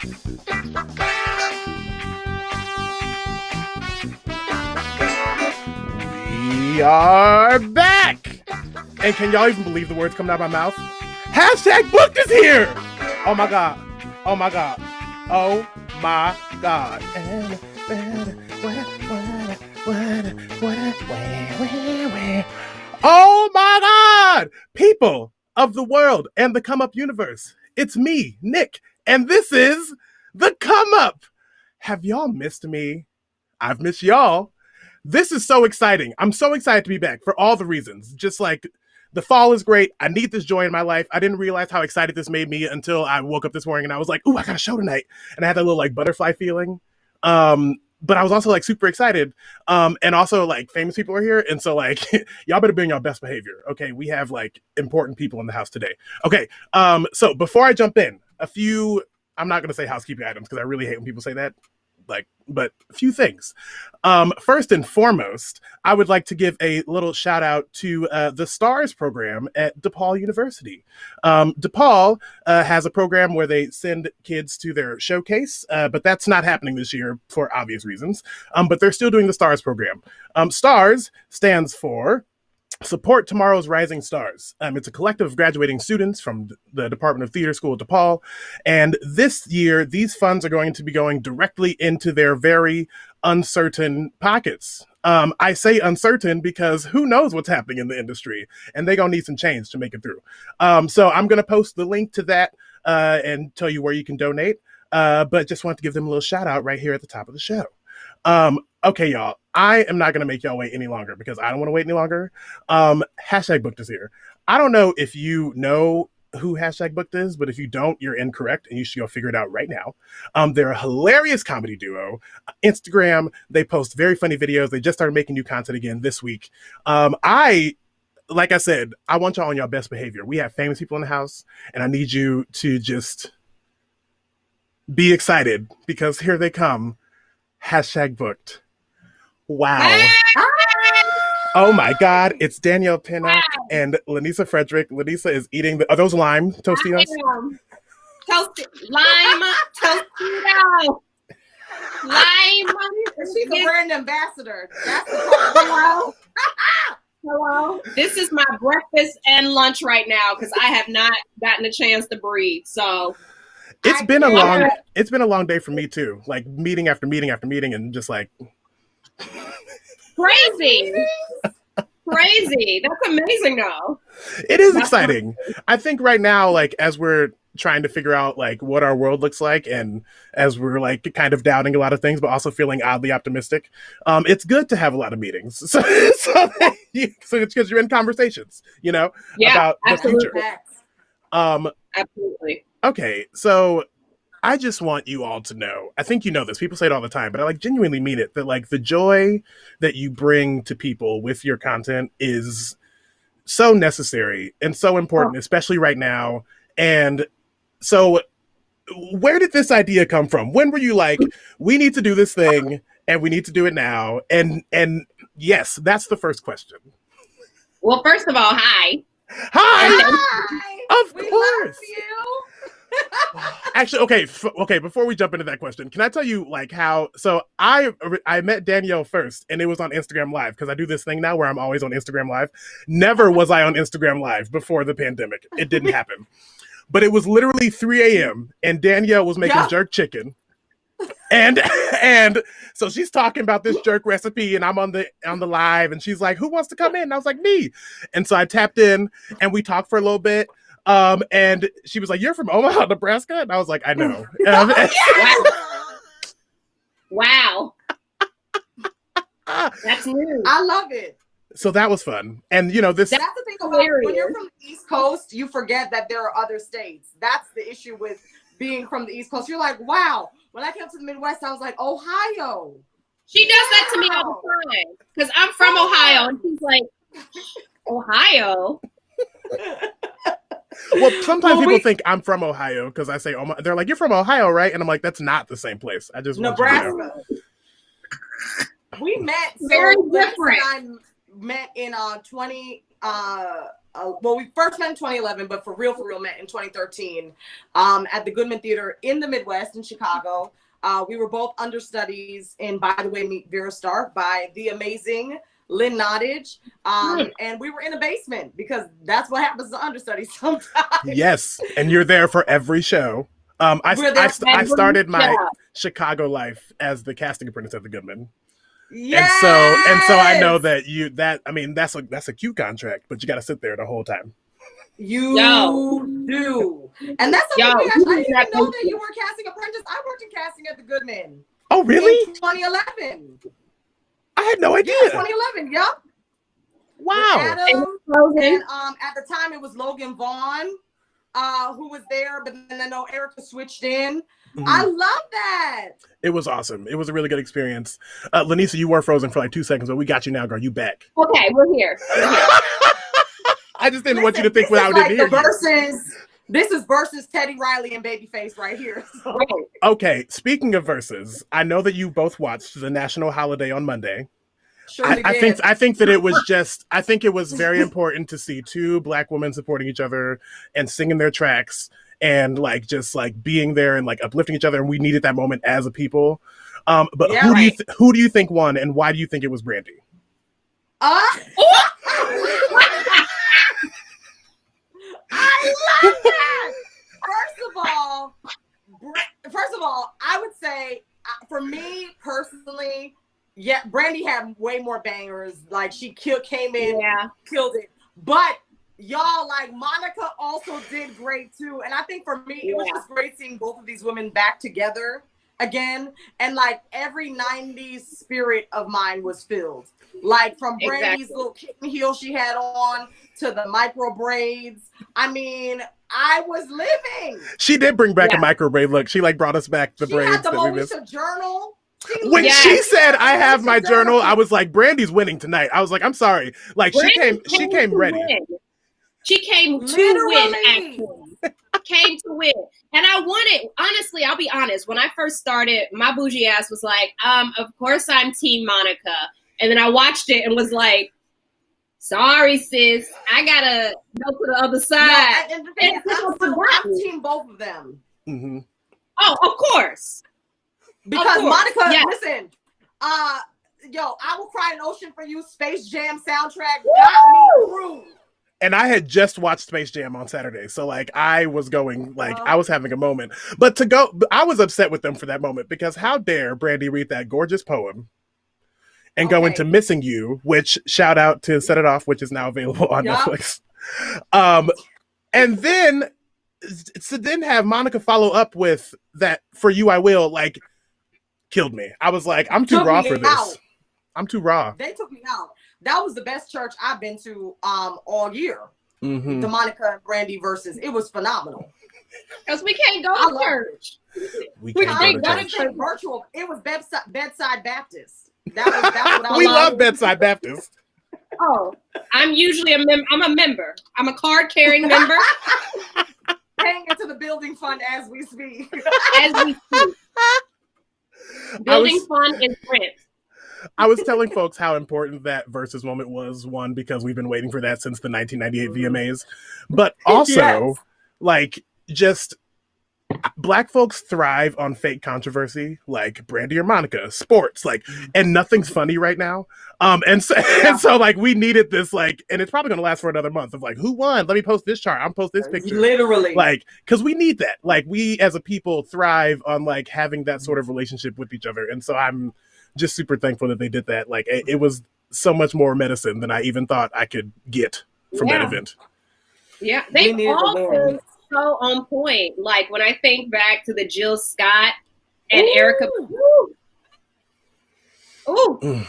We are back! And can y'all even believe the words coming out of my mouth? Hashtag booked is here! Oh my god. Oh my god. Oh my god. Oh my god! People of the world and the Come Up universe. It's me, Nick, and this is the Come Up. Have y'all missed me? I've missed y'all. This is so exciting. I'm so excited to be back for all the reasons. Just like the fall is great. I need this joy in my life. I didn't realize how excited this made me until I woke up this morning and I was like, ooh, I got a show tonight. And I had that little like butterfly feeling. But I was also like super excited. And also like famous people are here. And so like, y'all better be on your best behavior. Okay. We have like important people in the house today. Okay. So before I jump in, I'm not going to say housekeeping items because I really hate when people say that. But a few things. First and foremost, I would like to give a little shout out to the STARS program at DePaul University. DePaul has a program where they send kids to their showcase, but that's not happening this year for obvious reasons. But they're still doing the STARS program. STARS stands for Support Tomorrow's Rising Stars. It's a collective of graduating students from the Department of Theater School at DePaul. And this year, these funds are going to be going directly into their very uncertain pockets. I say uncertain because who knows what's happening in the industry, and they're going to need some change to make it through. So I'm going to post the link to that and tell you where you can donate. But just want to give them a little shout out right here at the top of the show. Okay, y'all, I am not going to make y'all wait any longer because I don't want to wait any longer. Hashtag booked is here. I don't know if you know who hashtag booked is, but if you don't, you're incorrect and you should go figure it out right now. They're a hilarious comedy duo. Instagram, they post very funny videos. They just started making new content again this week. Like I said, I want y'all on your best behavior. We have famous people in the house and I need you to just be excited because here they come. Hashtag booked. Wow. Oh my God. It's Danielle Pinnock and Lanisa Frederick. Lanisa is eating are those lime Tostitos? Lime Tostito. Lime. She's a brand ambassador. That's the Hello. Hello. This is my breakfast and lunch right now because I have not gotten a chance to breathe. So it's been a long day for me too. Like meeting after meeting after meeting and just like crazy. Crazy. That's amazing though. It is exciting. I think right now, like as we're trying to figure out like what our world looks like and as we're like kind of doubting a lot of things, but also feeling oddly optimistic, it's good to have a lot of meetings. So it's because you're in conversations, about absolutely. the future. Absolutely. Okay, so I just want you all to know, I think you know this, people say it all the time, but I like genuinely mean it, that like the joy that you bring to people with your content is so necessary and so important, especially right now. And so where did this idea come from? When were you like, we need to do this thing and we need to do it now? And yes, that's the first question. Well, first of all, hi. Hi! Of we course. Love you. Actually, okay. Before we jump into that question, can I tell you like how? So I met Danielle first, and it was on Instagram Live because I do this thing now where I'm always on Instagram Live. Never was I on Instagram Live before the pandemic. It didn't happen, but it was literally 3 a.m. and Danielle was making jerk chicken, and so she's talking about this jerk recipe, and I'm on the live, and she's like, "Who wants to come in?" And I was like, "Me," and so I tapped in, and we talked for a little bit. And she was like, "You're from Omaha, Nebraska?" And I was like, "I know." Wow. That's new. I love it. So that was fun. And that's the thing about when you're from the East Coast, you forget that there are other states. That's the issue with being from the East Coast. You're like, wow. When I came to the Midwest, I was like, Ohio. She does that to me all the time. Because I'm from Ohio. And she's like, Ohio? Well, sometimes people think I'm from Ohio because I say Omaha. They're like, "You're from Ohio, right?" And I'm like, "That's not the same place. I just Nebraska." Want you to know. We met very different. I met in 2018. well, we first met in 2011, but for real met in 2013 at the Goodman Theater in the Midwest in Chicago. We were both understudies in By the Way, Meet Vera Stark by the amazing Lynn Nottage. And we were in a basement because that's what happens to understudies sometimes. Yes, and you're there for every show. I started my Chicago life as the casting apprentice at the Goodman. Yes! And so I know that that's a cute contract, but you got to sit there the whole time. You do. And that's something I didn't even know that you were a casting apprentice. I worked in casting at the Goodman. Oh, really? In 2011. I had no idea. Yeah, 2011, yep. Wow. Adam, and at the time it was Logan Vaughn who was there, but then I know Erica switched in. I love that. It was awesome. It was a really good experience. Lanisa, you were frozen for like 2 seconds, but we got you now, girl. You back. Okay, we're here. I just didn't want you to think without it here. This is versus Teddy Riley and Babyface right here. So. Okay, speaking of verses, I know that you both watched the national holiday on Monday. Sure I think that it was I think it was very important to see two Black women supporting each other and singing their tracks and like just like being there and like uplifting each other, and we needed that moment as a people. But who do you think won, and why do you think it was Brandy? I love that. First of all, I would say for me personally, yeah, Brandy had way more bangers. Like she came in, killed it. But y'all, like Monica also did great too. And I think for me, it was just great seeing both of these women back together again. And like every 90s spirit of mine was filled. Like from Brandy's little kitten heel she had on to the micro braids. I mean, I was living. She did bring back a micro braid look. She like brought us back the braids. She had the that we missed. Moesha journal. When she said I have my journal, I was like, Brandy's winning tonight. I was like, I'm sorry. Like she came ready. She came to win, actually. Came to win. And I wanted, honestly, I'll be honest, when I first started, my bougie ass was like, of course I'm Team Monica. And then I watched it and was like, sorry, sis, I gotta go to the other side. No, and the thing is, I'm team both of them. Mm-hmm. Oh, of course. Because Monica, listen, I Will Cry an Ocean for You, Space Jam soundtrack got me through. And I had just watched Space Jam on Saturday. So like I was going, like I was having a moment. But I was upset with them for that moment because how dare Brandy read that gorgeous poem and go into Missing You, which shout out to Set It Off, which is now available on Netflix. And then to then have Monica follow up with that For You I Will, like killed me. I was like, I'm too raw for this. I'm too raw. They took me out. That was the best church I've been to all year. Mm-hmm. The Monica and Brandy versus. It was phenomenal. Because we can't go to church. We can't go to church. Virtual. It was Bedside Baptist. That's what I We love Bedside Baptist. Oh, I'm usually I'm a member. I'm a card-carrying member. Paying into the building fund as we speak. Building fund in print. I was telling folks how important that versus moment was, one, because we've been waiting for that since the 1998 VMAs, but also like just Black folks thrive on fake controversy, like Brandy or Monica, sports, like, and nothing's funny right now. And so like we needed this, like, and it's probably going to last for another month of like, who won? Let me post this chart. I'm post this picture. Literally. Like, cause we need that. Like we as a people thrive on like having that sort of relationship with each other. And so I'm just super thankful that they did that. Like it was so much more medicine than I even thought I could get from that event. Yeah. They all so on point. Like when I think back to the Jill Scott and Erica. Ooh.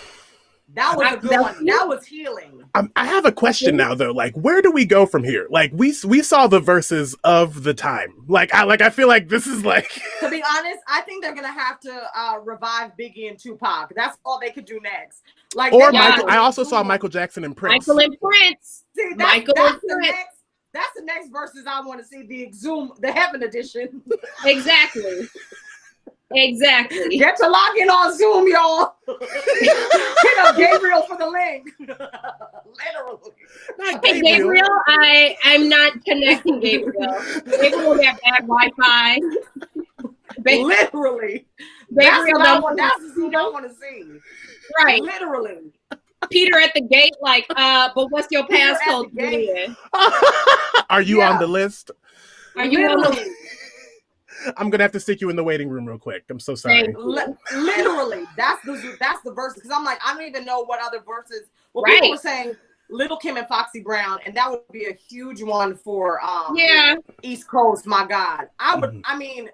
That was a good one. That was healing. I have a question now, though. Like, where do we go from here? Like, we saw the verses of the time. I feel like this is like. To be honest, I think they're gonna have to revive Biggie and Tupac. That's all they could do next. Like, or Michael. I also saw Michael Jackson and Prince. Michael and Prince. See, that's the next verses I want to see. The Exhumed, the Heaven edition. Exactly. Exactly. Get to lock in on Zoom, y'all. Hit up Gabriel for the link. Literally. Not Okay, Gabriel, I'm not connecting Gabriel. Gabriel got bad Wi-Fi. Literally. Gabriel That's the scene I want to see. Right. Literally. Peter at the gate, like, but what's your passcode? Are you on the list? Are you on the I'm gonna have to stick you in the waiting room real quick. I'm so sorry. Literally, that's the verse. Because I'm like, I don't even know what other verses. Well, right. People were saying Little Kim and Foxy Brown, and that would be a huge one for East Coast. My God, I would. I mean,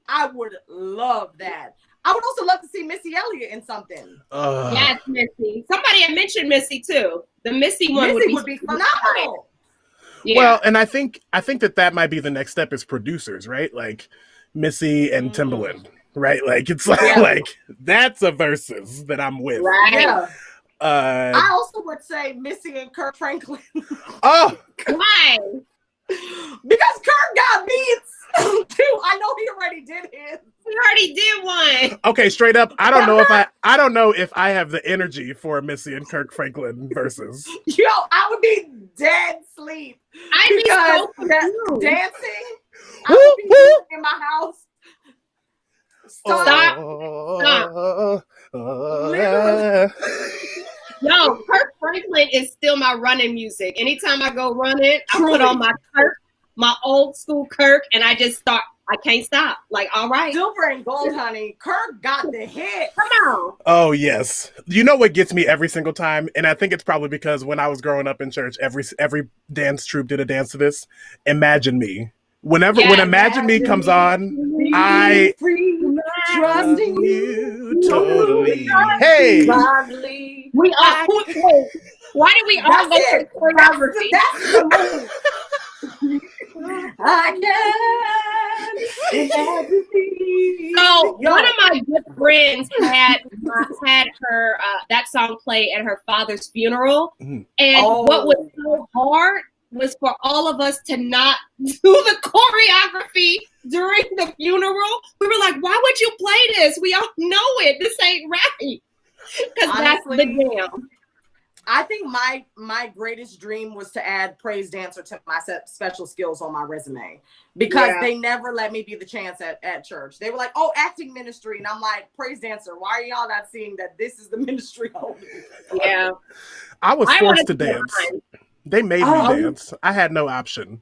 I would love that. I would also love to see Missy Elliott in something. Yes, Missy. Somebody had mentioned Missy too. The Missy one would be phenomenal. Yeah. Well, and I think that might be the next step is producers, right? Like Missy and Timbaland, right? Like it's like that's a versus that I'm with. Right. Yeah. I also would say Missy and Kirk Franklin. Oh, why? Because Kirk got beats too. I know he already did his. He already did one. Okay, straight up, I don't know if I have the energy for a Missy and Kirk Franklin versus. Yo, I would be dead sleep. I'd be so dancing. I would be in my house. Stop. Yo, Kirk Franklin is still my running music. Anytime I go running, I put on my Kirk, my old school Kirk, and I just start. I can't stop. Like, all right. Silver and gold, honey. Kirk got the hit. Come on. Oh, yes. You know what gets me every single time? And I think it's probably because when I was growing up in church, every dance troupe did a dance to this. Imagine Me. When Imagine Me comes on, I trust in you totally. Hey. We all. Why did we all go to choreography? That's the move. I can. So one of my good friends had her that song play at her father's funeral, and what was so hard was for all of us to not do the choreography during the funeral. We were like, "Why would you play this? We all know it. This ain't right." Because that's the jam. I think my greatest dream was to add praise dancer to my special skills on my resume because they never let me be the chance at church. They were like, "Oh, acting ministry," and I'm like, "Praise dancer. Why are y'all not seeing that this is the ministry?" Yeah, I was forced to dance. They made me dance. I had no option.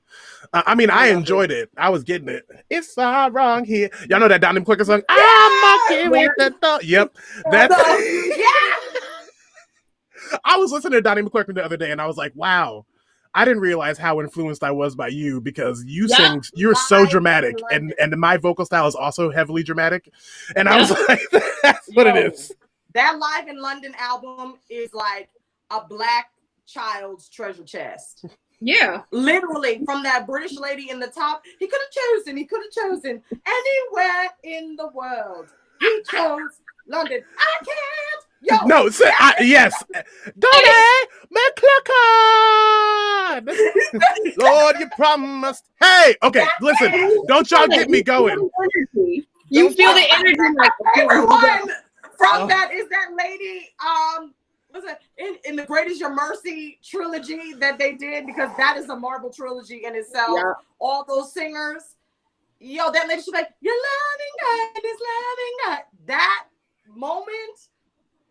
I mean, I enjoyed it. I was getting it. It's all wrong here. Y'all know that Donnie McClurkin song? I'm okay with the thought. Yep. That's I was listening to Donnie McClurkin the other day and I was like, wow, I didn't realize how influenced I was by you because you sing, you're so dramatic and my vocal style is also heavily dramatic. And I was like, that's what it is. That Live in London album is like a Black child's treasure chest. Yeah. Literally from that British lady in the top, he could have chosen anywhere in the world. He chose London. I can't. Yo, no, yes. Donnie McClurkin. Lord, you promised. Hey, okay, listen. Don't y'all get me going. You feel the energy. My favorite one from that is that lady. Was it in the Greatest Your Mercy trilogy that they did because that is a Marvel trilogy in itself. Yeah. All those singers. Yo, that lady, she's like, "You're loving God, it's loving God." That moment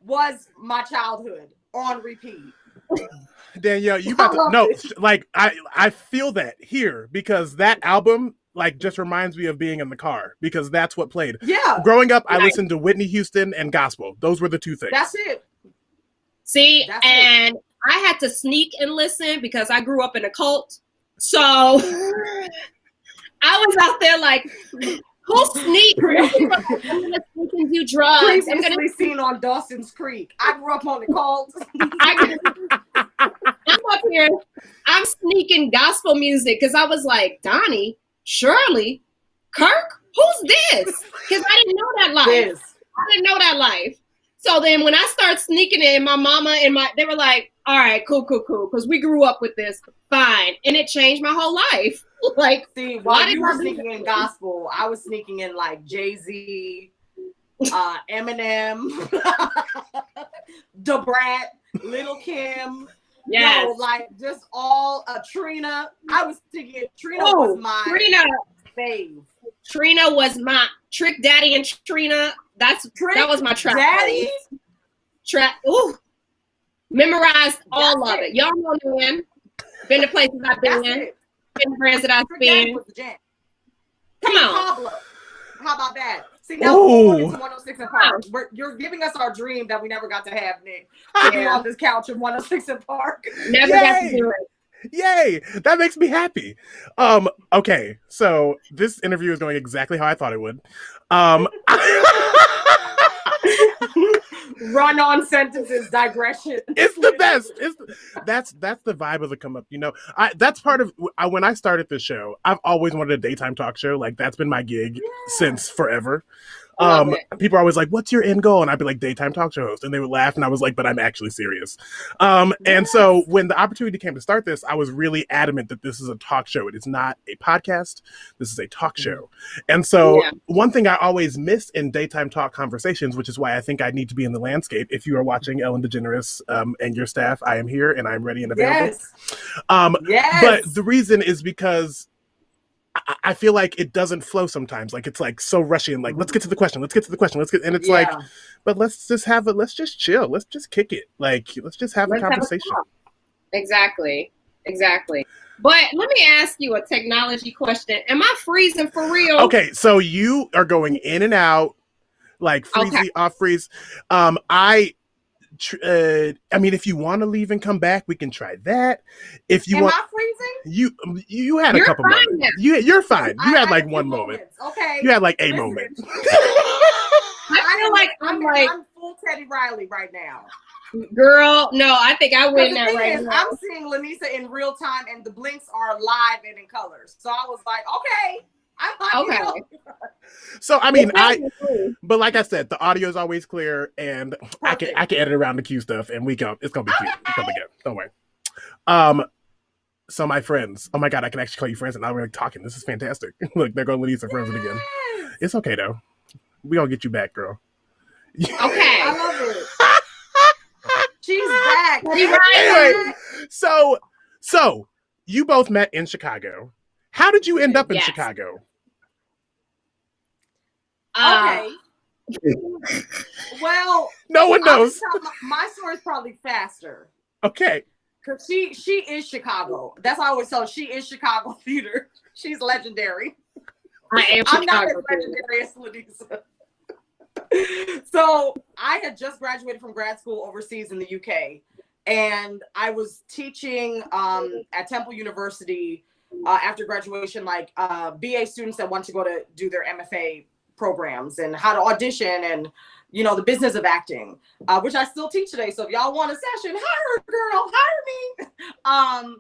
was my childhood on repeat. Danielle, you got to no, like I feel that here because that album like just reminds me of being in the car because that's what played. Yeah. Growing up, I listened to Whitney Houston and gospel. Those were the two things. That's it. See, I had to sneak and listen because I grew up in a cult. So I was out there like, who sneak? I'm gonna sneak and do drugs. Previously seen on Dawson's Creek. I grew up on the cult. I'm up here. I'm sneaking gospel music because I was like, Donnie, Shirley, Kirk, who's this? Because I didn't know that life. I didn't know that life. So then when I started sneaking in, my mama and they were like, all right, cool. Because we grew up with this. Fine. And it changed my whole life. Like, see, while you were sneaking in gospel, I was sneaking in like Jay-Z, Eminem, Da Brat, Little Kim. Yes. Yo, like just all Trina. I was thinking Trina was my fave. Trina was my Trick Daddy and Trina. That was my track. Daddy. Ooh. Memorized all of it. Y'all know them. Been to places I've been in. Been to friends that I've been. Come on. Pablo. How about that? See, now we're going into 106 and Park. You're giving us our dream that we never got to have, Nick. Sitting on this couch in 106 and Park. Never got to do it. Yay! That makes me happy. Okay, so this interview is going exactly how I thought it would. Run-on sentences, digression. It's the best. That's the vibe of the Come Up. You know, that's part of when I started this show. I've always wanted a daytime talk show. Like that's been my gig since forever. People are always like, "What's your end goal?" And I'd be like, "Daytime talk show host," and they would laugh, and I was like, "But I'm actually serious." And so when the opportunity came to start this, I was really adamant that this is a talk show. It is not a podcast. This is a talk show. And so one thing I always miss in daytime talk conversations, which is why I think I need to be in the landscape. If you are watching Ellen DeGeneres and your staff, I am here and I'm ready and available. But the reason is because I feel like it doesn't flow sometimes. Like it's like so rushy and like, let's get to the question. And it's like, but let's just chill. Let's just kick it. Like, let's just have a conversation. Exactly. But let me ask you a technology question. Am I freezing for real? Okay. So you are going in and out, like freezy, off freeze. I mean, if you want to leave and come back, we can try that. If you want, I freezing? You had a couple moments. You're fine. You had like one moment. Okay. You had like a moment. I feel like I'm full Teddy Riley right now. Girl, no, I think I win that right now. I'm seeing Lanisa in real time, and the blinks are live and in colors. So I was like, okay. Okay. So I mean, but like I said, the audio is always clear, and I can edit around the cue stuff, and it's gonna be cute. It's gonna be good. Don't worry. So my friends, oh my god, I can actually call you friends, and now we're like talking. This is fantastic. Look, they're going to Lanisa friends again. It's okay though. We gonna get you back, girl. Okay, I love it. She's back. Anyway, so you both met in Chicago. How did you end up in Chicago? Okay. Well, no one knows. My story is probably faster. Okay. Because she is Chicago. That's what I always tell her. She is Chicago theater. She's legendary. I'm not as legendary as Lanisa. So I had just graduated from grad school overseas in the UK. And I was teaching at Temple University after graduation, like BA students that want to go to do their MFA programs and how to audition and, you know, the business of acting, which I still teach today. So if y'all want a session, hire a girl, hire me.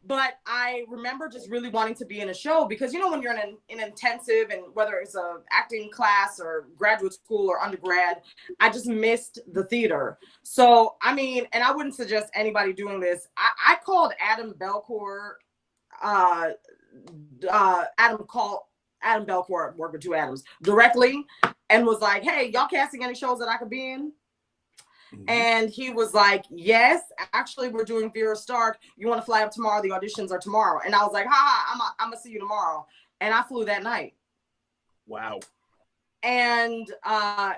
But I remember just really wanting to be in a show because, you know, when you're in an intensive and whether it's a acting class or graduate school or undergrad, I just missed the theater. So, I mean, and I wouldn't suggest anybody doing this. I called Adam Belcourt. Adam Belcourt, worked with two Adams, directly and was like, hey, y'all casting any shows that I could be in? Mm-hmm. And he was like, yes, actually, we're doing Vera Stark. You want to fly up tomorrow? The auditions are tomorrow. And I was like, I'm going to see you tomorrow. And I flew that night. Wow. And I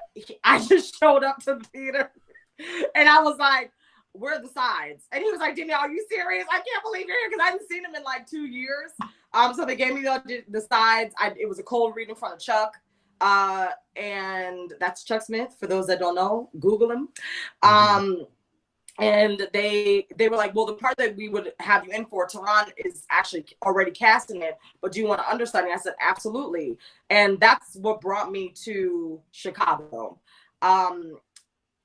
just showed up to the theater and I was like, where are the sides? And he was like, Danielle, are you serious? I can't believe you're here because I hadn't seen him in like 2 years. So they gave me the sides. It was a cold read in front of Chuck. And that's Chuck Smith. For those that don't know, Google him. And they were like, well, the part that we would have you in for, Tehran is actually already casting it, but do you want to understudy? I said, absolutely. And that's what brought me to Chicago.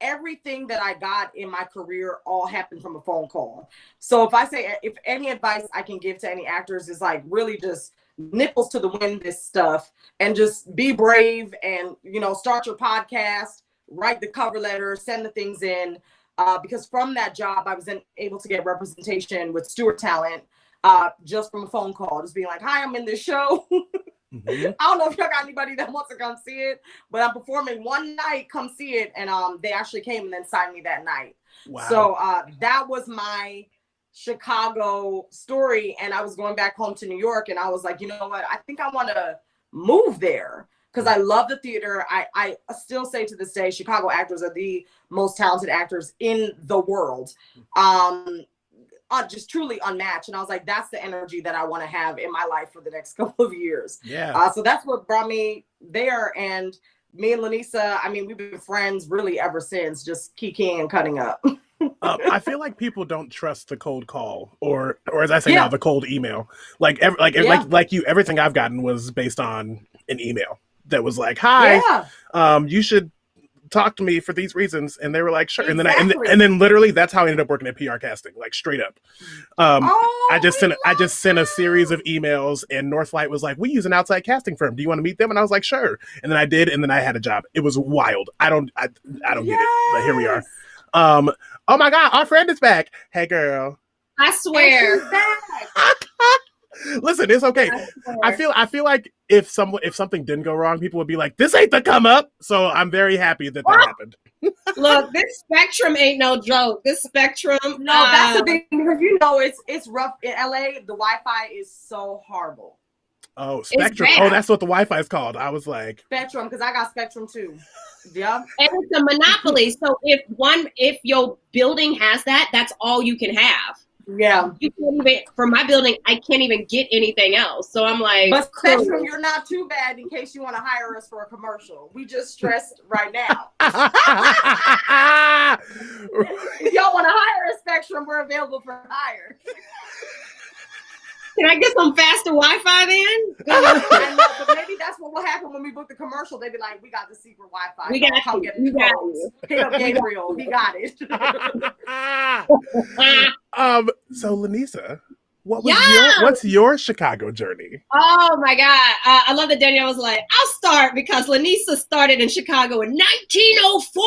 Everything that I got in my career all happened from a phone call. So if any advice I can give to any actors is like really just nipples to the wind, this stuff, and just be brave and, you know, start your podcast, write the cover letter, send the things in. Because from that job, I was then able to get representation with Stewart Talent just from a phone call, just being like, hi, I'm in this show. Mm-hmm. I don't know if y'all got anybody that wants to come see it, but I'm performing one night. Come see it, and they actually came and then signed me that night. Wow. So that was my Chicago story, and I was going back home to New York, and I was like, you know what? I think I want to move there because I love the theater. I still say to this day, Chicago actors are the most talented actors in the world. Just truly unmatched. And I was like, that's the energy that I want to have in my life for the next couple of years. Yeah. So that's what brought me there. And me and Lanisa, I mean, we've been friends really ever since, just kikiing and cutting up. I feel like people don't trust the cold call, or as I say now, the cold email. Like you, everything I've gotten was based on an email that was like, "Hi, you should talk to me for these reasons," and they were like, "Sure." Exactly. And then literally that's how I ended up working at PR Casting, like straight up. I just sent a series of emails, and Northlight was like, "We use an outside casting firm. Do you want to meet them?" And I was like, "Sure." And then I did, and then I had a job. It was wild. I don't get it, but here we are. Oh my God, our friend is back. Hey, girl. I swear. Listen, it's okay. I feel like if something didn't go wrong, people would be like, "This ain't the come up." So I'm very happy that happened. Look, this spectrum ain't no joke. This spectrum. No, that's the thing, because you know it's rough in LA. The Wi-Fi is so horrible. Oh, Spectrum. Oh, that's what the Wi-Fi is called. I was like, Spectrum, because I got Spectrum too. Yeah. And it's a monopoly. So if your building has that, that's all you can have. Yeah. You can't even, for my building, I can't even get anything else. So I'm like, but Spectrum, you're not too bad in case you want to hire us for a commercial. We just stressed right now. If y'all want to hire a Spectrum, we're available for hire. Can I get some faster Wi-Fi then? I know, but maybe that's what will happen when we book the commercial. They be like, "We got the secret Wi-Fi. We got come you. get the Hit up Gabriel. He got it." So Lanisa, what's your Chicago journey? Oh my God. I love that Danielle was like, I'll start because Lanisa started in Chicago in 1904.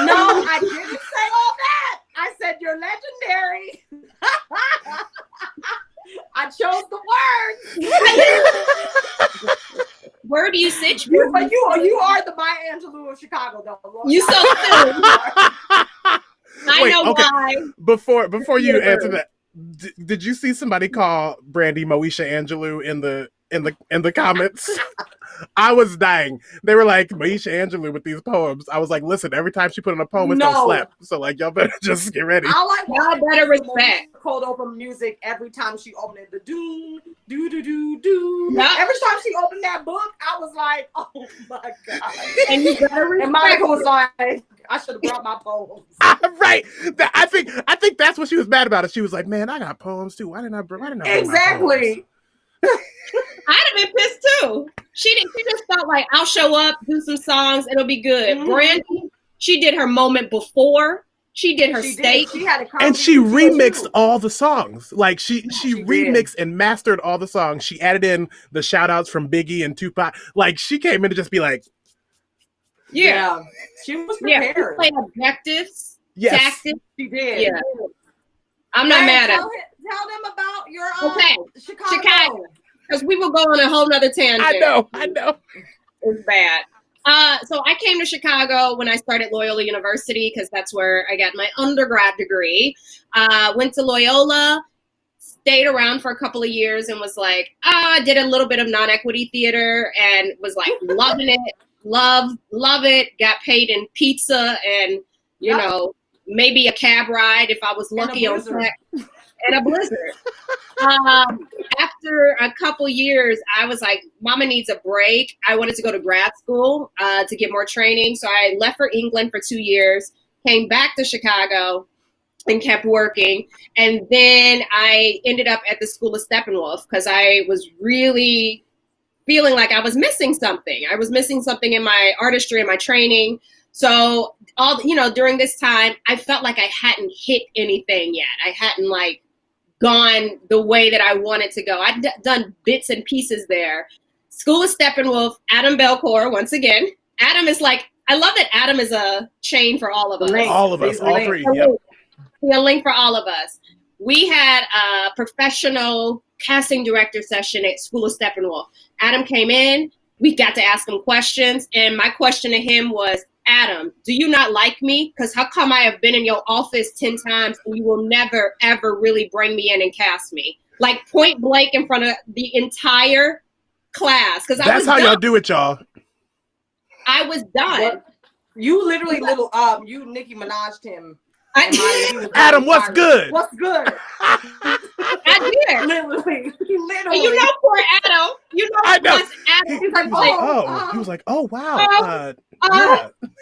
No, I didn't say all that. I said you're legendary. I chose the words. Word usage. But you are the Maya Angelou of Chicago, though. You so silly. I know why. Before you answer that, did you see somebody call Brandy Moesha Angelou in the comments? I was dying. They were like, Moesha Angelou with these poems. I was like, listen, every time she put in a poem, it's gonna slap. So like, y'all better just get ready. Y'all better respect. Cold open music every time she opened it. The do do do do do. Yep. Every time she opened that book, I was like, oh my God. And you better respect. And Monica was like, I should have brought my poems. Right. I think that's what she was mad about. It. She was like, man, I got poems too. Why didn't I bring my poems? Exactly. I'd have been pissed too. She just felt like, I'll show up, do some songs, it'll be good. Mm-hmm. Brandy, she did her moment before. She did her state. And she remixed all the songs. Like she remixed and mastered all the songs. She added in the shout outs from Biggie and Tupac. Like she came in to just be like, yeah. She was prepared. She played objectives. Yes. Tactics. She did. Yeah. I'm not mad at her. Tell them about your Chicago. Because we will go on a whole nother tangent. I know. It's bad. So I came to Chicago when I started Loyola University because that's where I got my undergrad degree. Went to Loyola, stayed around for a couple of years and was like, did a little bit of non-equity theater and was like loving it. Love it. Got paid in pizza and, you know, maybe a cab ride if I was lucky on set. And a blizzard. After a couple years, I was like, Mama needs a break. I wanted to go to grad school to get more training. So I left for England for 2 years, came back to Chicago and kept working. And then I ended up at the School of Steppenwolf because I was really feeling like I was missing something. I was missing something in my artistry and my training. So during this time, I felt like I hadn't hit anything yet. I hadn't gone the way that I wanted to go. I'd done bits and pieces there. School of Steppenwolf, Adam Belcour, once again. Adam is I love that Adam is a chain for all of us. All of us, all three. Yep. A link for all of us. we had a professional casting director session at School of Steppenwolf. Adam came in. We got to ask him questions. And my question to him was, Adam, do you not like me? Because how come I have been in your office 10 times and you will never, ever really bring me in and cast me? Like point blank in front of the entire class. Because that's how y'all do it, y'all. I was done. What? You literally you Nicki Minaj'd him. Adam, what's good? What's good? I did. Literally. And you know, poor Adam. You know, I know. Adam. He was like, oh wow. Yeah.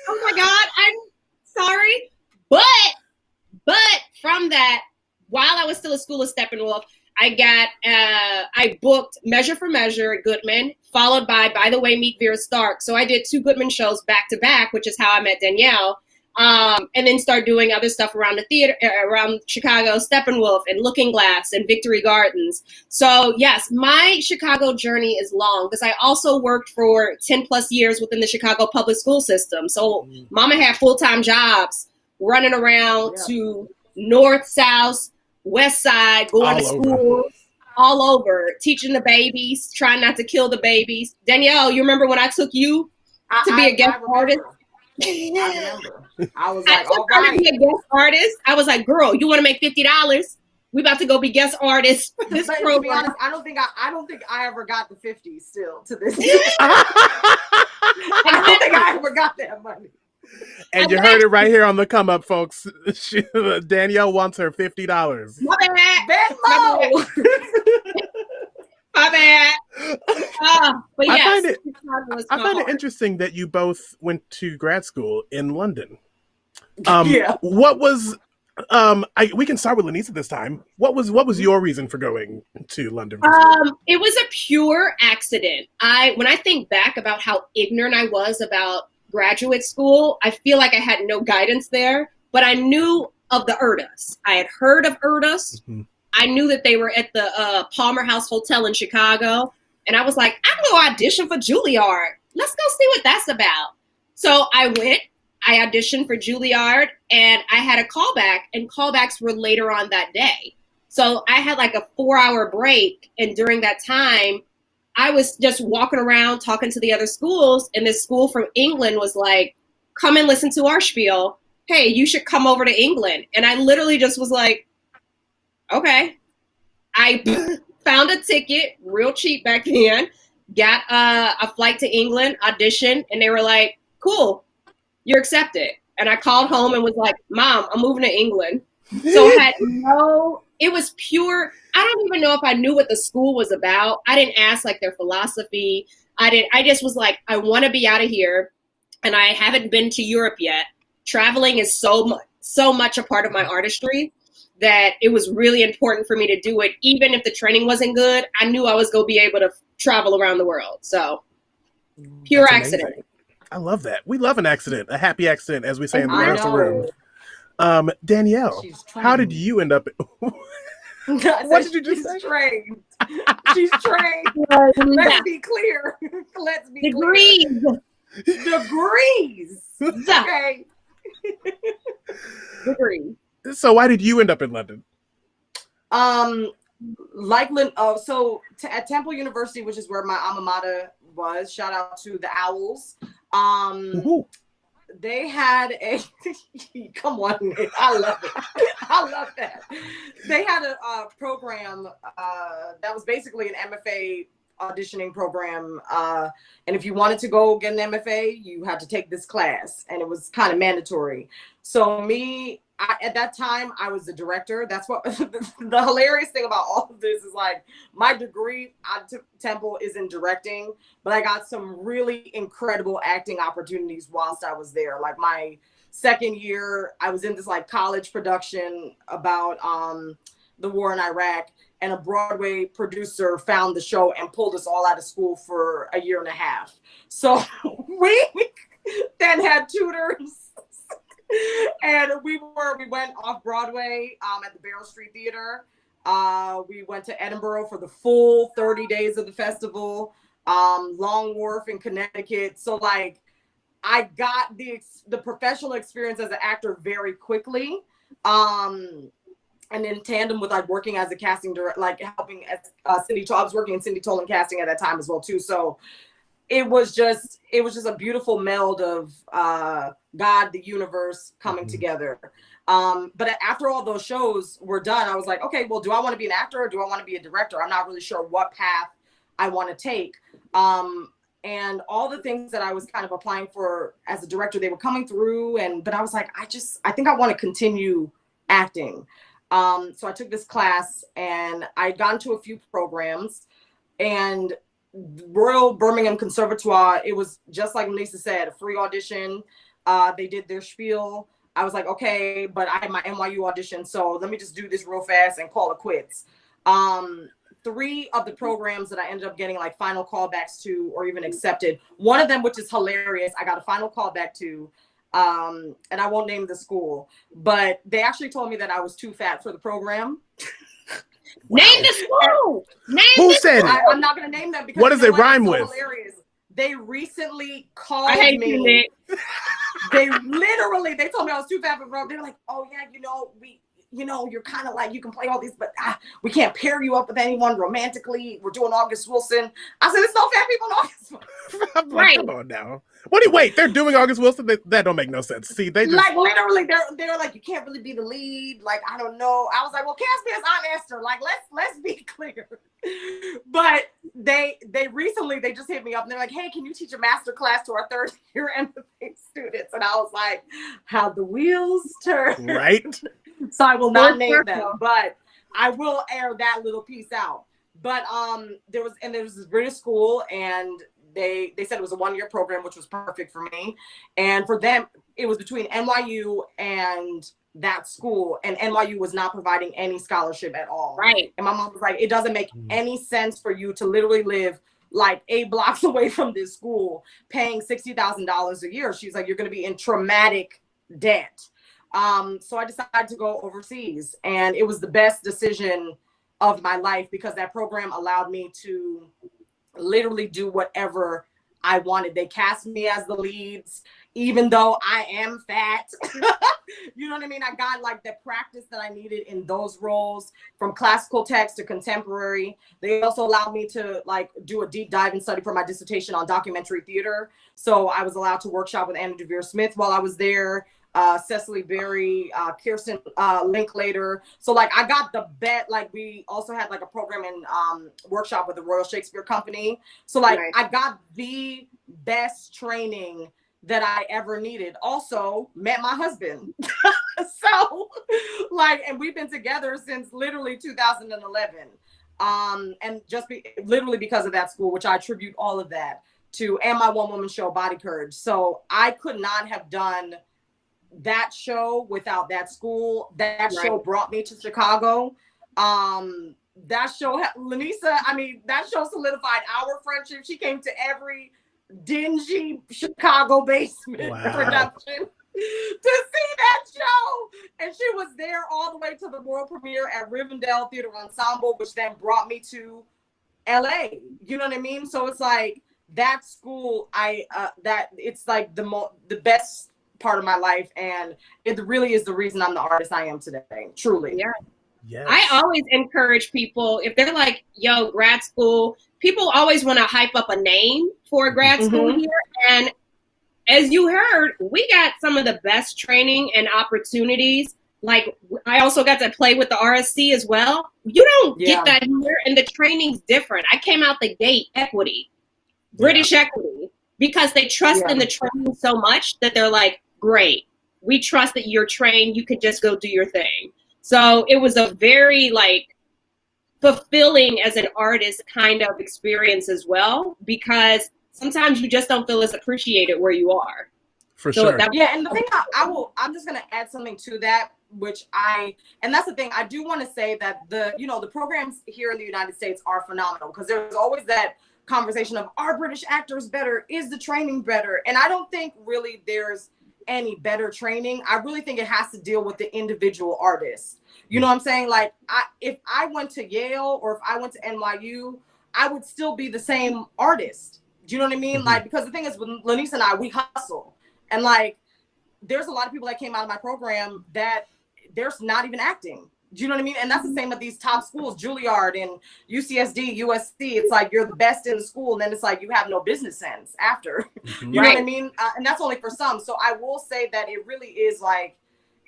Oh my God, I'm sorry. But from that, while I was still at School of Steppenwolf, I booked Measure for Measure at Goodman, followed by the way, Meet Vera Stark. So I did 2 Goodman shows back to back, which is how I met Danielle. And then start doing other stuff around the theater, around Chicago, Steppenwolf and Looking Glass and Victory Gardens. So yes, my Chicago journey is long because I also worked for 10 plus years within the Chicago public school system. So mama had full-time jobs running around to north, south, west side, going to school, all over, teaching the babies, trying not to kill the babies. Danielle, you remember when I took you to be a guest artist? I remember. I was like, all right. To be a guest artist. I was like, girl, you want to make $50? We about to go be guest artists for this program. To be honest, I don't think I ever got the 50 still to this day. I don't think I ever got that money. And you heard it right here on the come up, folks. Danielle wants her $50. My bad. Venmo. My bad. But yes, I find it interesting that you both went to grad school in London. What was we can start with Lanisa this time. What was your reason for going to London? It was a pure accident. When I think back about how ignorant I was about graduate school, I feel like I had no guidance there, but I knew of the Erdus. I had heard of Erdus. Mm-hmm. I knew that they were at the Palmer House Hotel in Chicago. And I was like, I'm going to audition for Juilliard. Let's go see what that's about. So I went, I auditioned for Juilliard, and I had a callback, and callbacks were later on that day. So I had like a 4-hour break. And during that time, I was just walking around talking to the other schools. And this school from England was like, come and listen to our spiel. Hey, you should come over to England. And I literally just was like, okay. I found a ticket real cheap back then, got a flight to England, auditioned, and they were like, cool, you're accepted. And I called home and was like, Mom, I'm moving to England. So it was pure. I don't even know if I knew what the school was about. I didn't ask like their philosophy. I just was like, I want to be out of here. And I haven't been to Europe yet. Traveling is so much a part of my artistry that it was really important for me to do it. Even if the training wasn't good, I knew I was going to be able to travel around the world. So pure accident. I love that. We love an accident, a happy accident, as we say in the rehearsal room. Danielle, how did you end up? What did you just say? Trained. She's trained. Let's be clear. Let's be Degrees. Clear. Degrees. Okay. Degrees. So why did you end up in London? At Temple University, which is where my alma mater was, shout out to the Owls. They had a come on, I love it. I love that. They had a program that was basically an MFA auditioning program, and if you wanted to go get an MFA, you had to take this class, and it was kind of mandatory. So at that time, I was the director. That's what the hilarious thing about all of this is, like, my degree at Temple is in directing, but I got some really incredible acting opportunities whilst I was there. Like my second year, I was in this like college production about the war in Iraq, and a Broadway producer found the show and pulled us all out of school for a year and a half. So we then had tutors. And we went off Broadway at the Barrow Street Theater. We went to Edinburgh for the full 30 days of the festival. Long Wharf in Connecticut. So like, I got the professional experience as an actor very quickly. And and in tandem with like working as a casting director, like helping as Cindy Toll. I was working in Cindy Tolan casting at that time as well too. So it was just a beautiful meld of God, the universe coming together. But after all those shows were done, I was like, okay, well, do I want to be an actor or do I want to be a director? I'm not really sure what path I want to take. And all the things that I was kind of applying for as a director, they were coming through. But I was like, I think I want to continue acting. So I took this class and I'd gone to a few programs, and Royal Birmingham Conservatoire, it was just like Lisa said, a free audition. They did their spiel. I was like, okay, but I had my NYU audition, so let me just do this real fast and call it quits. 3 of the programs that I ended up getting like final callbacks to or even accepted. One of them, which is hilarious, I got a final callback to, and I won't name the school, but they actually told me that I was too fat for the program. Name the school. Who said it? I'm not going to name them because what does it rhyme with? Hilarious. They recently called me. You, Nick. They told me I was too fat for the program. They're like, oh yeah, you're kind of like, you can play all these, but we can't pair you up with anyone romantically. We're doing August Wilson. I said, there's no fat people in August Wilson. I'm like, come on now. Wait, they're doing August Wilson? That don't make no sense. See, they just... Like, literally, they're like, you can't really be the lead. Like, I don't know. I was like, well, cast me as Aunt Esther. Like, let's be clear. But they recently, they just hit me up and they're like, hey, can you teach a master class to our 3rd year MFA students? And I was like, how the wheels turn. Right. So I will not name them, but I will air that little piece out. But there was this British school, and they said it was a 1-year program, which was perfect for me. And for them, it was between NYU and that school, and NYU was not providing any scholarship at all. Right. And my mom was like, it doesn't make any sense for you to literally live like 8 blocks away from this school, paying $60,000 a year. She's like, you're going to be in traumatic debt. So I decided to go overseas, and it was the best decision of my life because that program allowed me to literally do whatever I wanted. They cast me as the leads, even though I am fat. You know what I mean? I got like the practice that I needed in those roles, from classical text to contemporary. They also allowed me to like do a deep dive and study for my dissertation on documentary theater. So I was allowed to workshop with Anna Deavere Smith while I was there. Cecily Berry, Kirsten Linklater. So like I got the bet. Like we also had like a program in workshop with the Royal Shakespeare Company. So like I got the best training that I ever needed. Also met my husband. So like, and we've been together since literally 2011. And just literally because of that school, which I attribute all of that to, and my one-woman show, Body Courage. So I could not have done that show without that school. That show brought me to Chicago. That show, Lanisa, I mean, that show solidified our friendship. She came to every dingy Chicago basement production to see that show. And she was there all the way to the world premiere at Rivendell Theater Ensemble, which then brought me to LA. You know what I mean? So it's like that school, that it's like the best part of my life, and it really is the reason I'm the artist I am today. Truly. Yeah. Yes. I always encourage people, if they're like, yo, grad school, people always want to hype up a name for a grad school here. And as you heard, we got some of the best training and opportunities. Like, I also got to play with the RSC as well. You don't get that here, and the training's different. I came out the gate equity, British equity, because they trust in the training so much that they're like, great, we trust that you're trained, you could just go do your thing. So it was a very like fulfilling as an artist kind of experience as well, because sometimes you just don't feel as appreciated where you are. For sure. And the thing I'm just going to add something to that, and that's the thing, I do want to say that the programs here in the United States are phenomenal, because there's always that conversation of, are British actors better? Is the training better? And I don't think really there's any better training. I really think it has to deal with the individual artist. You know what I'm saying? Like, if I went to Yale or if I went to NYU, I would still be the same artist. Do you know what I mean? Like, because the thing is, with Lanisa and I, we hustle. And like, there's a lot of people that came out of my program that there's not even acting. Do you know what I mean? And that's the same with these top schools, Juilliard and UCSD, USC. It's like you're the best in the school, and then it's like you have no business sense after. You know what I mean? And that's only for some. So I will say that it really is like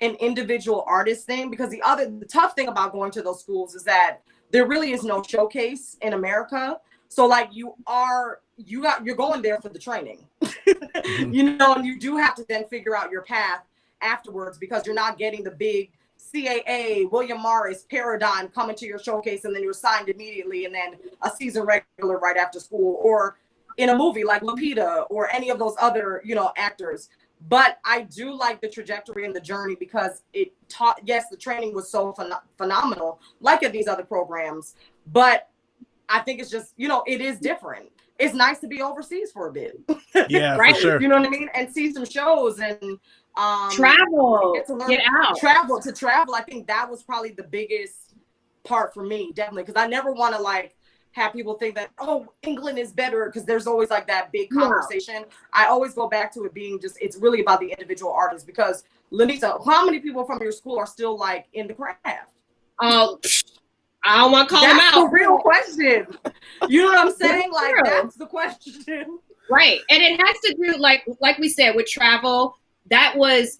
an individual artist thing, because the tough thing about going to those schools is that there really is no showcase in America. So like you're going there for the training, you know, and you do have to then figure out your path afterwards, because you're not getting the big CAA, William Morris, Paradigm coming to your showcase, and then you're signed immediately, and then a season regular right after school, or in a movie like Lupita or any of those other, you know, actors. But I do like the trajectory and the journey, because it taught, yes, the training was so phenomenal, like at these other programs, but I think it's just, you know, it is different. It's nice to be overseas for a bit. Yeah, right. For sure. You know what I mean? And see some shows and travel, get out. Travel. I think that was probably the biggest part for me, definitely, because I never want to like have people think that, oh, England is better, because there's always like that big conversation. I always go back to it being just, it's really about the individual artist. Because Lanita, how many people from your school are still like in the craft? Oh, I don't want to call them out. That's the real question. You know what I'm saying? Like, that's the question. Right. And it has to do, like we said, with travel. That was,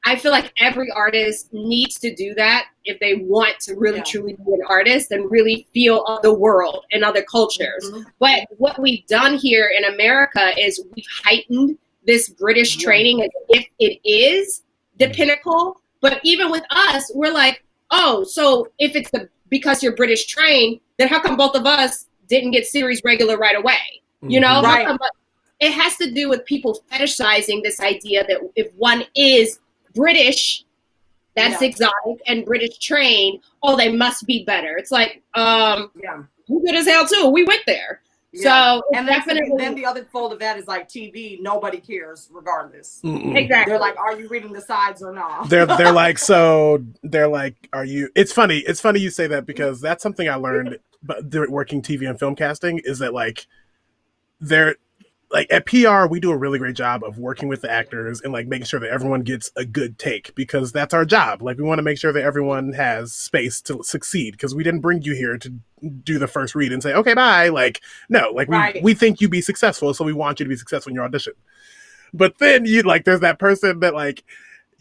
I feel like every artist needs to do that if they want to really truly be an artist and really feel the world and other cultures. But what we've done here in America is we've heightened this British training as if it is the pinnacle. But even with us, we're like, oh, so if it's because you're British trained, then how come both of us didn't get series regular right away? You know, it has to do with people fetishizing this idea that if one is British, that's exotic, and British trained, oh, they must be better. It's like, we good as hell too. We went there. So and then the other fold of that is like TV. Nobody cares, regardless. Exactly. They're like, are you reading the sides or not? They're like, are you? It's funny you say that, because that's something I learned working TV and film casting, is that like they're like at PR, we do a really great job of working with the actors and like making sure that everyone gets a good take, because that's our job. Like we want to make sure that everyone has space to succeed, because we didn't bring you here to do the first read and say, okay, bye. Like, no, like we think you be successful. So we want you to be successful in your audition. But then there's that person that like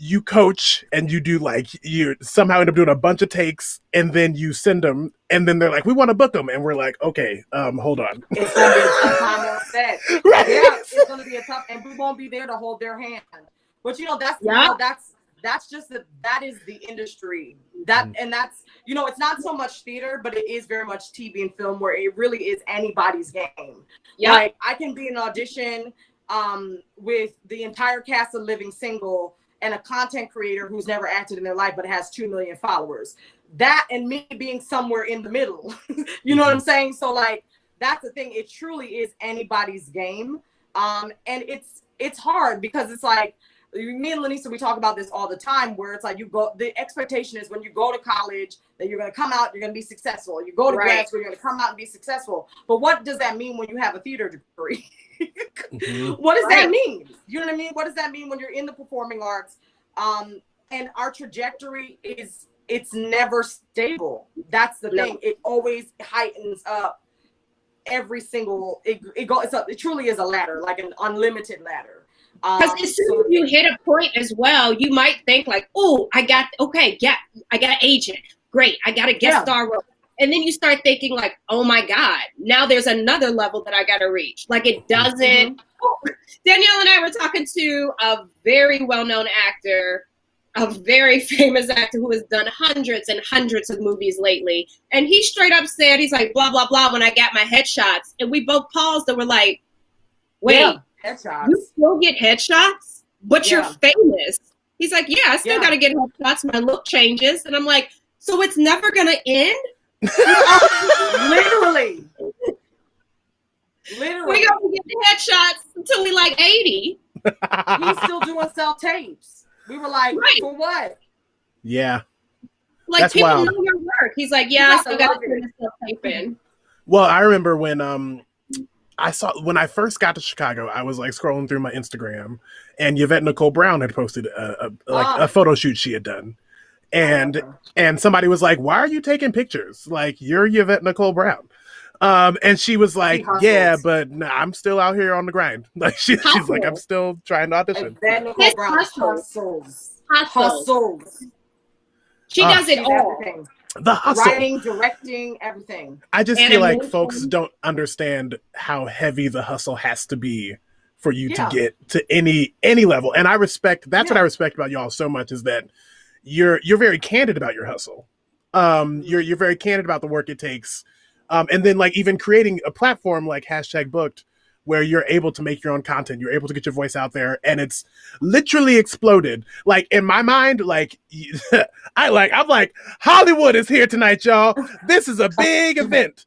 you coach and you do like, you somehow end up doing a bunch of takes, and then you send them, and then they're like, we want to book them. And we're like, okay, hold on. It's going to be a tough time on set. Right. Yeah, it's going to be a tough, and we won't be there to hold their hand. But you know, that's just that is the industry. And that's, you know, it's not so much theater, but it is very much TV and film, where it really is anybody's game. Yeah. Like I can be in an audition with the entire cast of Living Single and a content creator who's never acted in their life but has 2 million followers. That and me being somewhere in the middle. You know what I'm saying? So like that's the thing. It truly is anybody's game. And it's hard, because it's like, me and Lanisa, we talk about this all the time, where it's like the expectation is when you go to college that you're going to come out, you're going to be successful. You go to grad school, you're going to come out and be successful. But what does that mean when you have a theater degree? What does that mean? You know what I mean? What does that mean when you're in the performing arts? And our trajectory it's never stable. That's the thing. It always heightens up every single, it truly is a ladder, like an unlimited ladder. Because as soon as you hit a point as well, you might think like, oh, I got an agent. Great. I got a guest star role. And then you start thinking like, oh my God, now there's another level that I got to reach. Like it doesn't. Danielle and I were talking to a very well-known actor, a very famous actor who has done hundreds and hundreds of movies lately. And he straight up said, he's like, blah, blah, blah, when I got my headshots. And we both paused and were like, wait, you still get headshots, but you're famous. He's like, yeah, I still got to get headshots. My look changes. And I'm like, so it's never going to end? Literally. We gonna get the headshots until we like 80. He's still doing self tapes. We were like, for what? Yeah. Like that's people wild. Know your work. He's like, yeah, I still got to turn this self tape in. Well, I remember when I first got to Chicago, I was like scrolling through my Instagram, and Yvette Nicole Brown had posted a photo shoot she had done. and somebody was like, "Why are you taking pictures? Like, you're Yvette Nicole Brown." And she was like, "Yeah, but nah, I'm still out here on the grind." Like she's like, "I'm still trying to audition." Yvette Nicole Brown hustles. She does it all. Everything. The hustle. Writing, directing, everything. I just feel like folks don't understand how heavy the hustle has to be for you to get to any level. And I respect, that's what I respect about y'all so much, is that you're very candid about your hustle. You're very candid about the work it takes. And then like even creating a platform like #booked, where you're able to make your own content, you're able to get your voice out there, and it's literally exploded. Like in my mind, like I'm like, Hollywood is here tonight, y'all. This is a big event.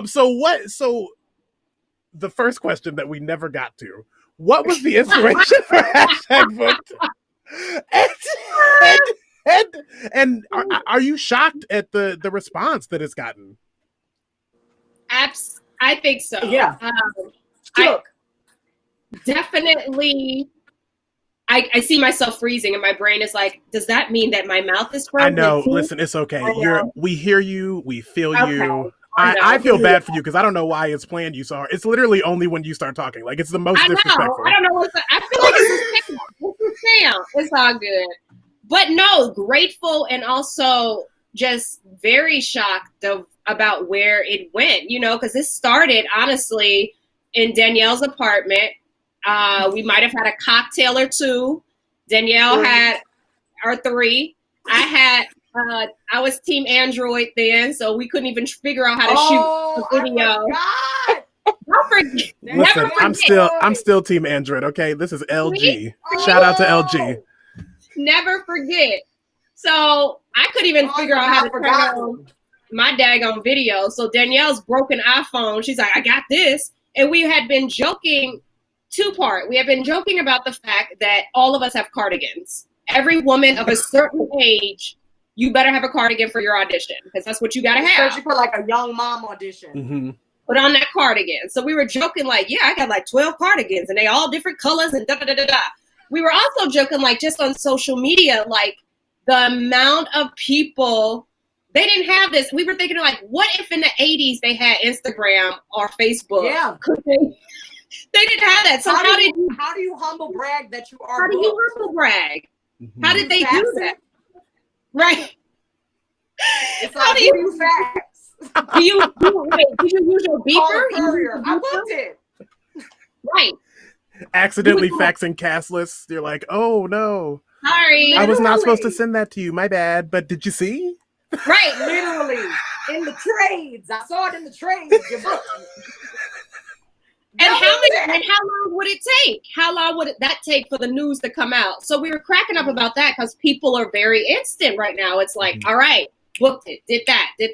So the first question that we never got to, what was the inspiration for #booked? And are you shocked at the response that it's gotten? I think so. Yeah. Definitely. I see myself freezing, and my brain is like, does that mean that my mouth is frozen? I know. Listen, it's okay. We hear you. We feel you. I feel bad for you because I don't know why it's playing you so hard. It's literally only when you start talking. Like, it's the most disrespectful. I don't know I feel like it's a sound. It's all good. But no, grateful and also just very shocked about where it went, because it started, honestly, in Danielle's apartment. We might have had a cocktail or two. Danielle had our 3. I was Team Android then, so we couldn't even figure out how to shoot a video. Don't forget. Listen, I'm still Team Android. Okay, this is LG. Shout out to LG. Never forget. So I couldn't even figure out how to turn on my daggone video. So Danielle's broken iPhone, she's like, I got this. And we had been joking 2-part. We have been joking about the fact that all of us have cardigans. Every woman of a certain age, you better have a cardigan for your audition, because that's what you got to have. Especially for like a young mom audition. Mm-hmm. Put on that cardigan. So we were joking like, yeah, I got like 12 cardigans and they all different colors and da-da-da-da-da. We were also joking like just on social media, like the amount of people, they didn't have this. We were thinking like, what if in the 80s they had Instagram or Facebook? Yeah. They didn't have that. So how do you humble brag that you are? How do you humble brag? Mm-hmm. How did they do that? Right. It's like, how do you facts? Did you use your beeper? I booked it. Right. Accidentally faxing cast lists. You're like, oh no. Sorry. I was not supposed to send that to you. My bad. But did you see? Right. Literally. In the trades. I saw it in the trades. You booked it. And how long would it take? How long would that take for the news to come out? So we were cracking up about that because people are very instant right now. It's like, all right, booked it, did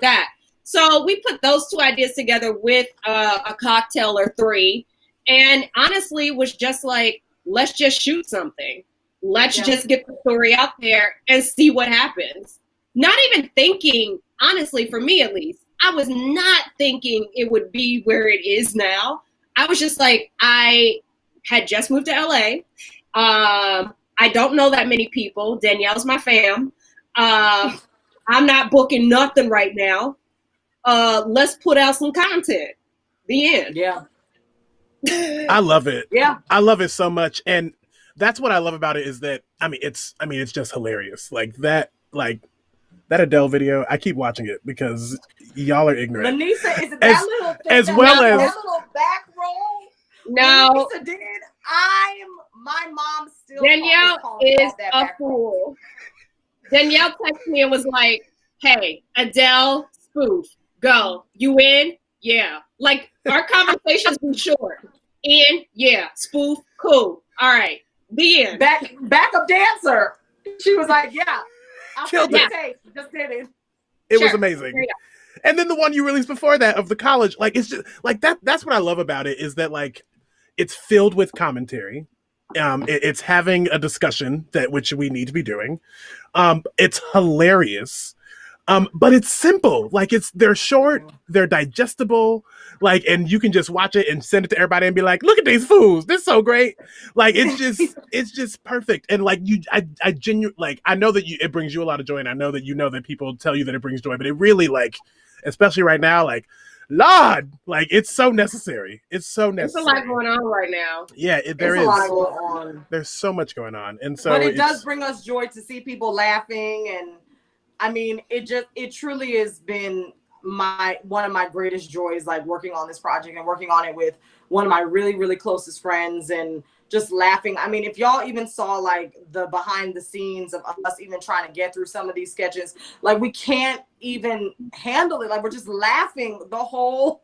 that. So we put those 2 ideas together with a cocktail or 3. And honestly, was just like, let's just shoot something. Let's just get the story out there and see what happens. Not even thinking, honestly, for me at least, I was not thinking it would be where it is now. I was just like, I had just moved to LA. I don't know that many people. Danielle's my fam. I'm not booking nothing right now. Let's put out some content. The end. Yeah. I love it. Yeah. I love it so much. And that's what I love about it is that, it's just hilarious. Like that Adele video, I keep watching it because y'all are ignorant. Lanisa, is it that little thing? As well as that little back roll? No. Lanisa did. My mom still. Danielle is a fool. Danielle texted me and was like, hey, Adele spoof, go. You in? Yeah. Like, our conversations be short. In? Yeah. Spoof, cool. All right. The end. Backup dancer. She was like, yeah. Killed it. Just did it. It was amazing. And then the one you released before that of the college, like, it's just like that. That's what I love about it, is that like it's filled with commentary. It's having a discussion which we need to be doing. It's hilarious. But it's simple. Like they're short, they're digestible, like, and you can just watch it and send it to everybody and be like, look at these fools. This is so great. Like, it's just perfect. And like I genuinely, like, I know that it brings you a lot of joy, and I know that people tell you that it brings joy, but it really, like, especially right now, like, Lord, like, it's so necessary. It's so necessary. There's a lot going on right now. Yeah, there is. A lot going on. There's so much going on. And so but it does bring us joy to see people laughing. And I mean, it truly has been one of my greatest joys, like working on this project and working on it with one of my really, really closest friends and just laughing. I mean, if y'all even saw like the behind the scenes of us even trying to get through some of these sketches, like we can't even handle it. Like we're just laughing the whole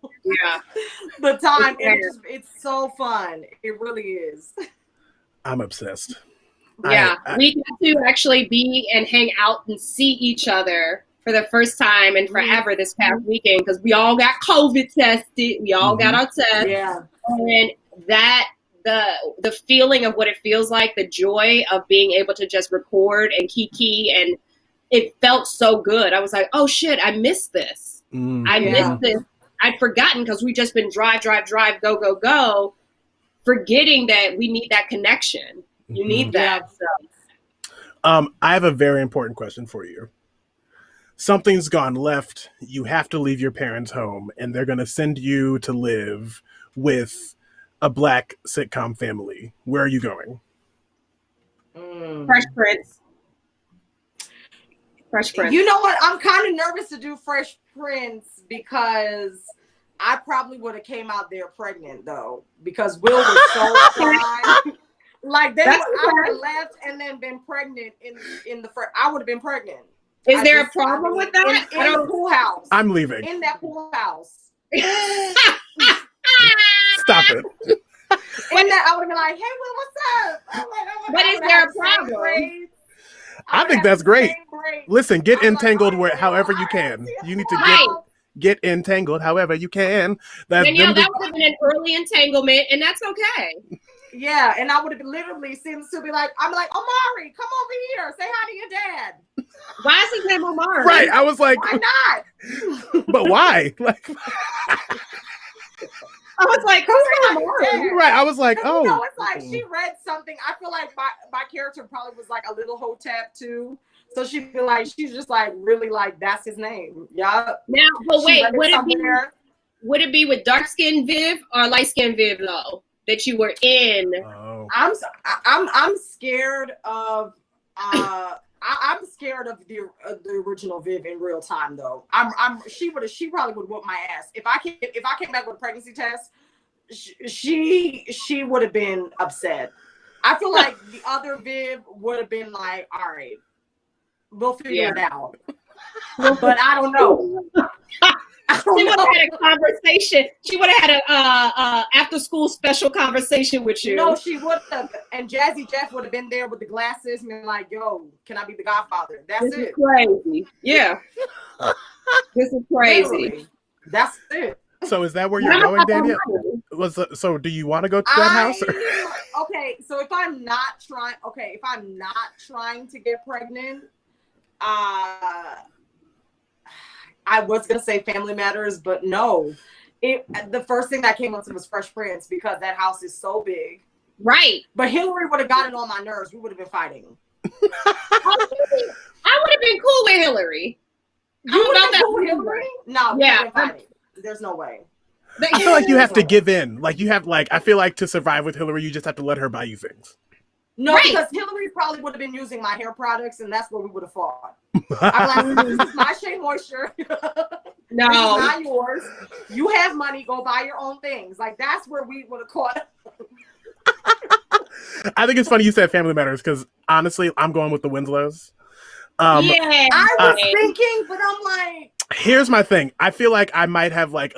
the time. It's so fun. It really is. I'm obsessed. Yeah, we got to actually be and hang out and see each other for the first time in forever this past weekend because we all got COVID tested. We all got our test. Yeah. And that the feeling of what it feels like, the joy of being able to just record and kiki, and it felt so good. I was like, oh shit, I missed this. I missed this. I'd forgotten because we just been drive, go, forgetting that we need that connection. You need that. So. I have a very important question for you. Something's gone left. You have to leave your parents' home, and they're going to send you to live with a Black sitcom family. Where are you going? Fresh Prince. Fresh Prince. You know what? I'm kind of nervous to do Fresh Prince because I probably would have came out there pregnant, though, because Will was so fine. Like I would have left and then been pregnant in the first. I would have been pregnant. Is there a problem with that? In the pool house. I'm leaving. In that pool house. Stop it. In that, I would have been like, "Hey, Will, what's up?" But is there a problem? I think that's great. Listen, get entangled however you can. You need to get entangled however you can. Danielle, that would have been an early entanglement, and that's okay. Yeah, and I would have literally seemed to be like, I'm like, Omari, come over here, say hi to your dad. Why is his name Omari? Right, I was like, why not? But why? Like, I was like, who's Omari? Right, I was like, oh. You know, it's like she read something. I feel like my character probably was like a little Hotep too. So she'd be like, she's just like really like that's his name. Yeah. Now, but wait, would it be with dark skinned Viv or light skinned Viv Lowe that you were in? Oh. I'm scared of I'm scared of the original Viv in real time though. She probably would whoop my ass if I came back with a pregnancy test. She would have been upset. I feel like the other Viv would have been like, all right, we'll figure it out. But I don't know. She would have had a conversation. She would have had a after school special conversation with you. No, she would have. And Jazzy Jeff would have been there with the glasses and been like, yo, can I be the godfather? That's this is crazy. Yeah. This is crazy. Literally. That's it. So is that where you're going, Danielle? So do you want to go to that house? Or? Okay, so if I'm not trying to get pregnant, I was gonna say Family Matters, but no. The first thing that came up to was Fresh Prince because that house is so big. Right. But Hillary would have gotten on my nerves. We would have been fighting. I would have been cool with Hillary. You would have been cool with Hillary? No, yeah. There's no way. I feel like you have to give in. Like you have, like I feel like to survive with Hillary, you just have to let her buy you things. No, because Hillary probably would have been using my hair products, and that's where we would have fought. I'm like, this is my Shea Moisture. No, this is not yours. You have money, go buy your own things. Like that's where we would have caught. I think it's funny you said Family Matters because honestly, I'm going with the Winslows. Yeah, I was thinking, but I'm like. Here's my thing. I feel like I might have like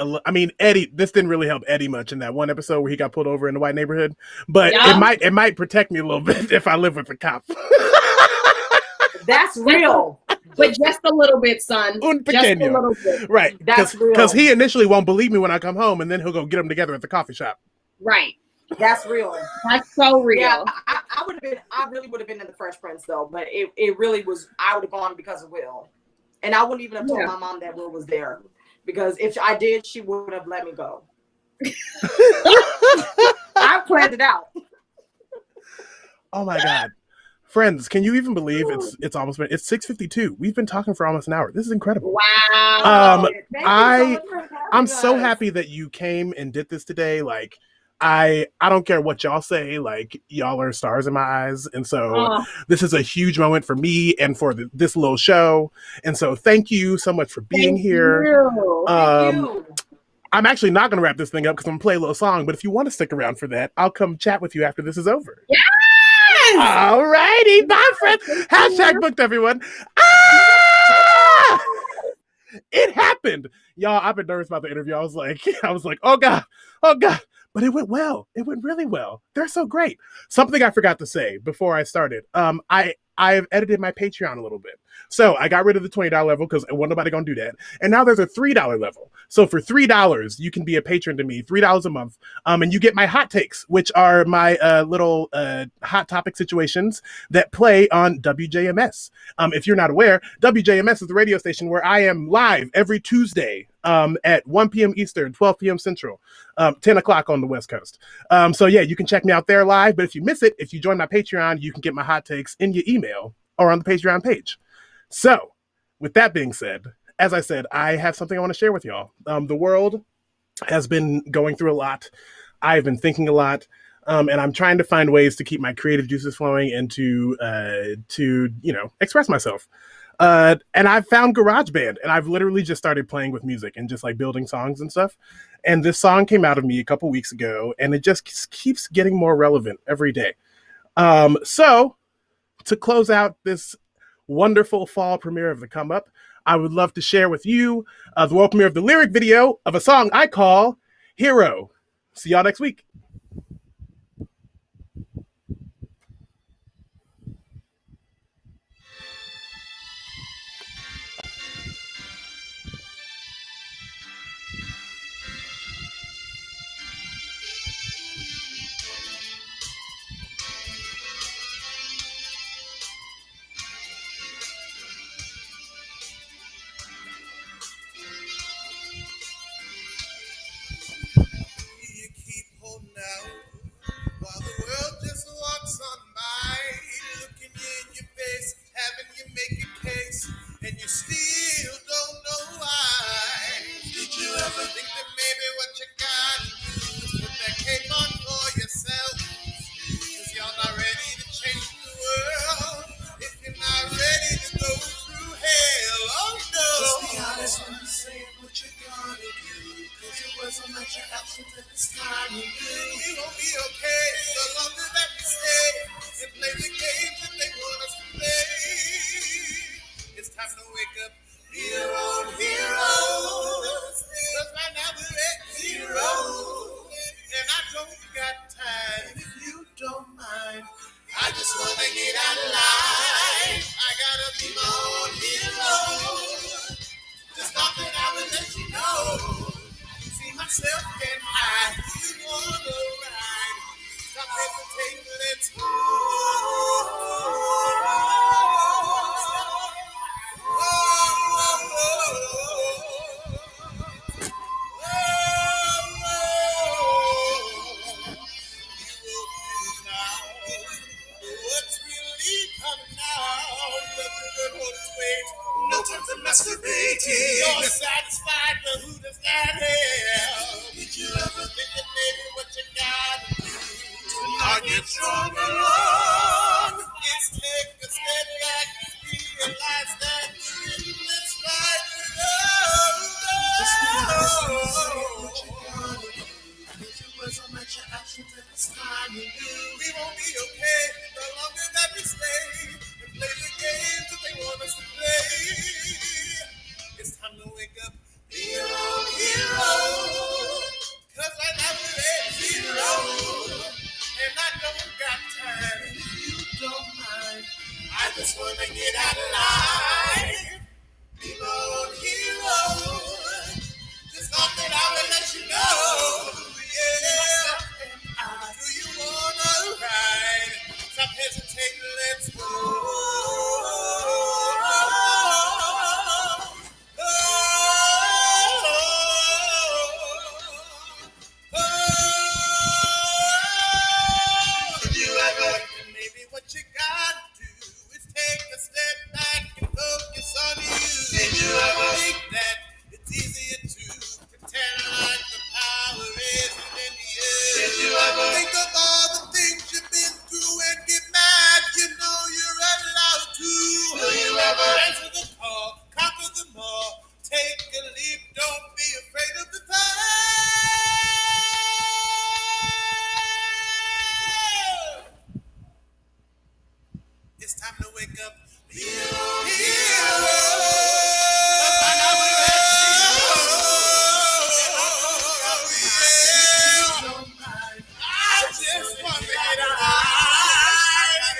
Eddie. This didn't really help Eddie much in that one episode where he got pulled over in the white neighborhood. But it might protect me a little bit if I live with the cop. That's real. But just a little bit, son. Just a little bit. Right. That's real. Because he initially won't believe me when I come home, and then he'll go get them together at the coffee shop. Right. That's real. That's so real. Yeah, I really would have been in the Fresh Prince though, but it really was. I would have gone because of Will. And I wouldn't even have told my mom that Will was there, because if I did, she would have let me go. I planned it out. Oh my God. Friends, can you even believe it's almost been, it's 6:52. We've been talking for almost an hour. This is incredible. Wow. I'm so happy that you came and did this today. Like, I don't care what y'all say, like, y'all are stars in my eyes. And so this is a huge moment for me and for this little show. And so thank you so much for being here. Thank you. I'm actually not going to wrap this thing up because I'm going to play a little song. But if you want to stick around for that, I'll come chat with you after this is over. Yes! All righty, bye, friends. Hashtag booked, everyone. Ah! It happened. Y'all, I've been nervous about the interview. I was like, oh God. But it went well. It went really well. They're so great. Something I forgot to say before I started. I've edited my Patreon a little bit. So I got rid of the $20 level because wasn't nobody gonna do that. And now there's a $3 level. So for $3, you can be a patron to me, $3 a month. And you get my hot takes, which are my little hot topic situations that play on WJMS. If you're not aware, WJMS is the radio station where I am live every Tuesday at 1 p.m. Eastern, 12 p.m. Central, 10 o'clock on the West Coast. So yeah, you can check me out there live. But if you miss it, if you join my Patreon, you can get my hot takes in your email or on the Patreon page. So with that being said, as I said, I have something I want to share with y'all. The world has been going through a lot. I've been thinking a lot. And I'm trying to find ways to keep my creative juices flowing and to express myself. And I've found GarageBand, and I've literally just started playing with music and just like building songs and stuff. And this song came out of me a couple weeks ago, and it just keeps getting more relevant every day. So to close out this wonderful fall premiere of The Come Up, I would love to share with you the world premiere of the lyric video of a song I call Hero. See y'all next week. While the world just walks on by, looking in your face, having you make a case, and you still don't know why. Did you ever think that maybe what you gotta do is put that cape on for yourself? Cause you're not ready to change the world if you're not ready to go through hell. Oh no! Just be honest when you say what you're gonna do. It wasn't like your actions at this time you knew. We won't be okay the longer that we stay and play the games that they want us to play. It's time to wake up, be your own heroes. Cause right now we're at zero. And I don't got time if you don't mind. I just wanna get out alive. I gotta be my own hero. Just thought that I would let you know. Myself and I, you wanna ride? Stop hesitating, let's go. What's really coming out? Nothing hold its weight. No time for masturbating. You're satisfied, but who does that help? Did you ever think that maybe what you gotta do to not get stronger on? Is take a step back, realize that you're in this fight alone. Just be honest when you say what you gotta do. Wasn't like your actions at this time you knew. We won't be okay the longer that we stay and play the games that they want us to play. It's time to wake up, be your own hero. Cause right now we're at zero. And I don't got time if you don't mind. I just wanna get out alive. Be my own hero. Just thought that I would let you know. Yeah, do you wanna ride? Stop hesitating, let's go. to do is take a step back and focus on you. Did you ever think that it's easier to pretend like the power isn't in you? Did you ever think of all the things you've been through and get mad? You know you're allowed to. Will you ever answer the call, conquer them all, take a leap, don't be afraid of the fire? It's time to wake up. I just want to get high.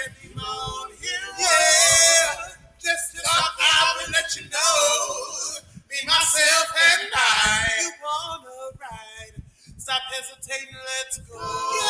Yeah, just to stop out and let you know. Me, myself, and I. You wanna ride? Stop hesitating, let's go. Whoa.